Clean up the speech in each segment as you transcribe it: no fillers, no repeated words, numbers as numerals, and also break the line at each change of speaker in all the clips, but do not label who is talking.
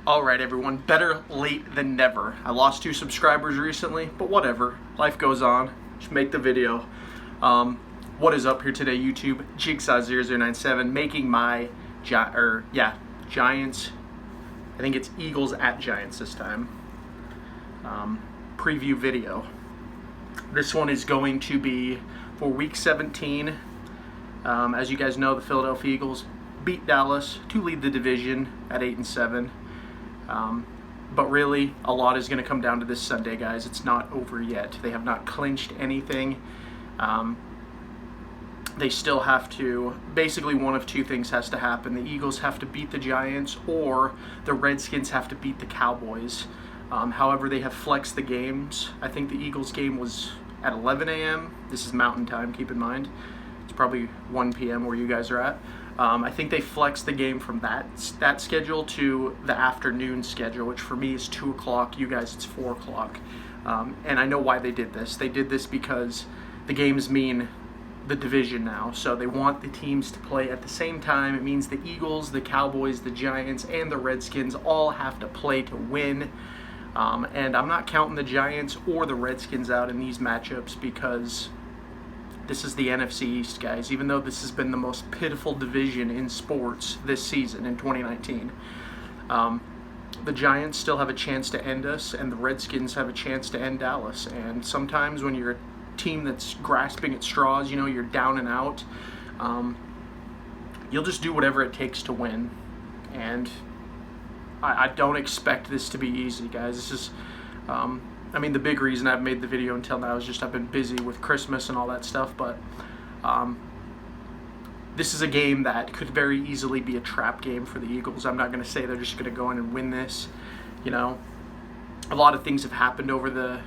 Alright everyone, better late than never. I lost 2 subscribers recently, but whatever. Life goes on. Just make the video. What is up here today, YouTube? Jigsaw0097 making my Giants. I think it's Eagles at Giants this time. Preview video. This one is going to be for Week 17. As you guys know, the Philadelphia Eagles beat Dallas to lead the division at 8-7. But really, a lot is going to come down to this Sunday, guys. It's not over yet. They have not clinched anything. They still have to, basically one of 2 things has to happen. The Eagles have to beat the Giants, or the Redskins have to beat the Cowboys. However, they have flexed the games. I think the Eagles game was at 11 a.m. This is Mountain Time, keep in mind. It's probably 1 p.m. where you guys are at. I think they flexed the game from that schedule to the afternoon schedule, which for me is 2 o'clock. You guys, it's 4 o'clock. And I know why they did this. They did this because the games mean the division now. So they want the teams to play at the same time. It means the Eagles, the Cowboys, the Giants, and the Redskins all have to play to win. And I'm not counting the Giants or the Redskins out in these matchups because this is the NFC East, guys. Even though this has been the most pitiful division in sports this season in 2019, the Giants still have a chance to end us, and the Redskins have a chance to end Dallas. And sometimes when you're a team that's grasping at straws, you're down and out, you'll just do whatever it takes to win. And I don't expect this to be easy, guys. This is, the big reason I've made the video until now is just I've been busy with Christmas and all that stuff, but this is a game that could very easily be a trap game for the Eagles. I'm not going to say they're just going to go in and win this. A lot of things have happened over the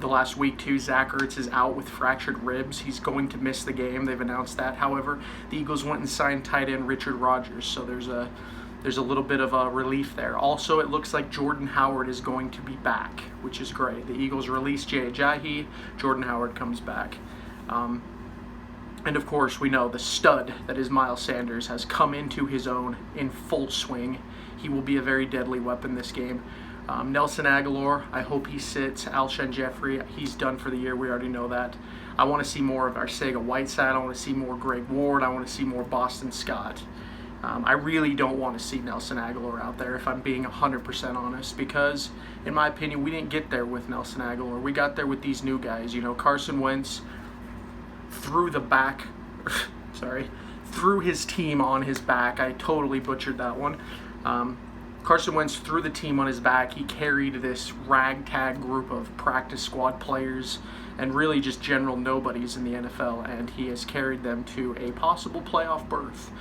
last week too. Zach Ertz is out with fractured ribs. He's going to miss the game. They've announced that. However, the Eagles went and signed tight end Richard Rodgers, so there's a little bit of a relief there. Also, it looks like Jordan Howard is going to be back, which is great. The Eagles release Jay Ajayi, Jordan Howard comes back. And of course, we know the stud that is Miles Sanders has come into his own in full swing. He will be a very deadly weapon this game. Nelson Aguilar, I hope he sits. Alshon Jeffrey, he's done for the year. We already know that. I want to see more of Arcega-Whiteside. I want to see more Greg Ward. I want to see more Boston Scott. I really don't want to see Nelson Aguilar out there, if I'm being 100% honest, because, in my opinion, we didn't get there with Nelson Aguilar. We got there with these new guys. Carson Wentz threw his team on his back. I totally butchered that one. Carson Wentz threw the team on his back. He carried this ragtag group of practice squad players and really just general nobodies in the NFL, and he has carried them to a possible playoff berth.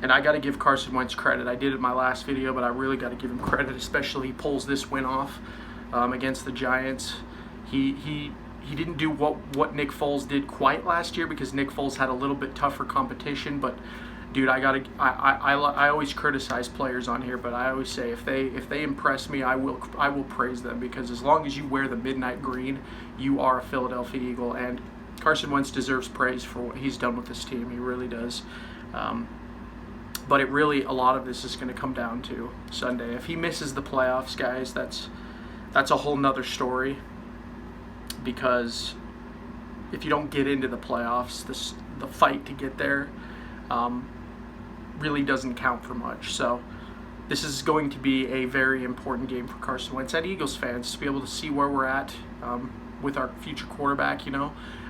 And I got to give Carson Wentz credit. I did it in my last video, but I really got to give him credit, especially he pulls this win off against the Giants. He didn't do what Nick Foles did quite last year, because Nick Foles had a little bit tougher competition. But dude, I always criticize players on here, but I always say if they impress me, I will praise them, because as long as you wear the midnight green, you are a Philadelphia Eagle. And Carson Wentz deserves praise for what he's done with this team. He really does. But a lot of this is going to come down to Sunday. If he misses the playoffs, guys, that's a whole nother story. Because if you don't get into the playoffs, the fight to get there really doesn't count for much. So this is going to be a very important game for Carson Wentz and Eagles fans to be able to see where we're at with our future quarterback.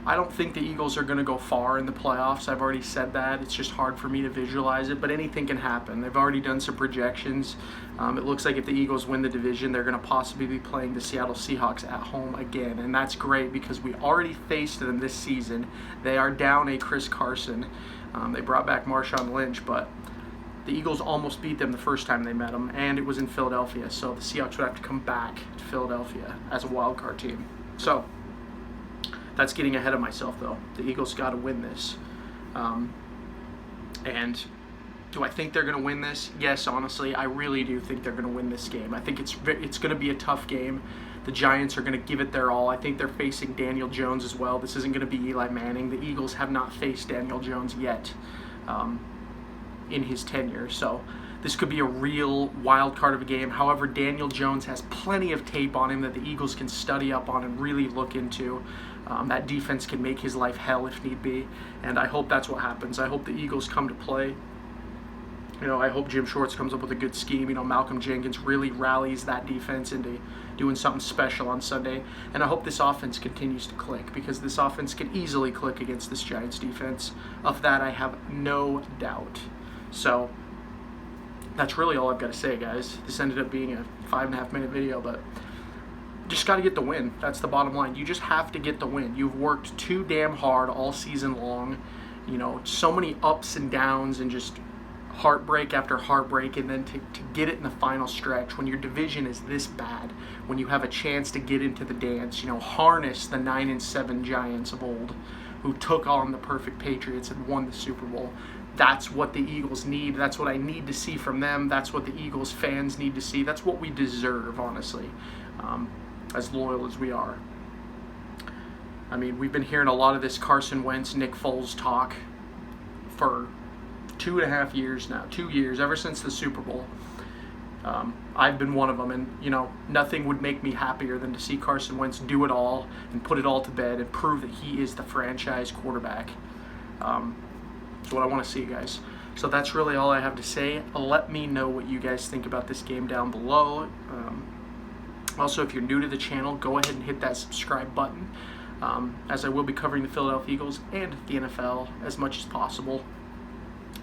I don't think the Eagles are going to go far in the playoffs. I've already said that. It's just hard for me to visualize it, but anything can happen. They've already done some projections. It looks like if the Eagles win the division, they're going to possibly be playing the Seattle Seahawks at home again, and that's great because we already faced them this season. They are down a Chris Carson. They brought back Marshawn Lynch, but the Eagles almost beat them the first time they met them, and it was in Philadelphia, so the Seahawks would have to come back to Philadelphia as a wild card team. So that's getting ahead of myself, though. The Eagles got to win this. And do I think they're going to win this? Yes, honestly, I really do think they're going to win this game. I think it's going to be a tough game. The Giants are going to give it their all. I think they're facing Daniel Jones as well. This isn't going to be Eli Manning. The Eagles have not faced Daniel Jones yet in his tenure. So this could be a real wild card of a game. However, Daniel Jones has plenty of tape on him that the Eagles can study up on and really look into. That defense can make his life hell if need be, and I hope that's what happens. I hope the Eagles come to play. I hope Jim Schwartz comes up with a good scheme. Malcolm Jenkins really rallies that defense into doing something special on Sunday. And I hope this offense continues to click, because this offense can easily click against this Giants defense. Of that, I have no doubt. So that's really all I've got to say, guys. This ended up being a 5.5 minute video, but just got to get the win. That's the bottom line. You just have to get the win. You've worked too damn hard all season long. So many ups and downs and just heartbreak after heartbreak, and then to get it in the final stretch when your division is this bad, when you have a chance to get into the dance, harness the 9-7 Giants of old who took on the perfect Patriots and won the Super Bowl. That's what the Eagles need. That's what I need to see from them. That's what the Eagles fans need to see. That's what we deserve, honestly, as loyal as we are. We've been hearing a lot of this Carson Wentz, Nick Foles talk for 2.5 years now, 2 years, ever since the Super Bowl. I've been one of them, and nothing would make me happier than to see Carson Wentz do it all and put it all to bed and prove that he is the franchise quarterback. That's what I want to see, guys. So that's really all I have to say. Let me know what you guys think about this game down below. Also, if you're new to the channel, go ahead and hit that subscribe button, as I will be covering the Philadelphia Eagles and the NFL as much as possible.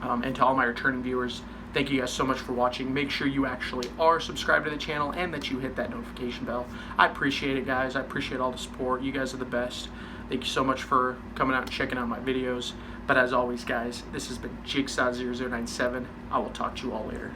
And to all my returning viewers, thank you guys so much for watching. Make sure you actually are subscribed to the channel and that you hit that notification bell. I appreciate it, guys. I appreciate all the support. You guys are the best. Thank you so much for coming out and checking out my videos. But as always, guys, this has been Jigsaw0097. I will talk to you all later.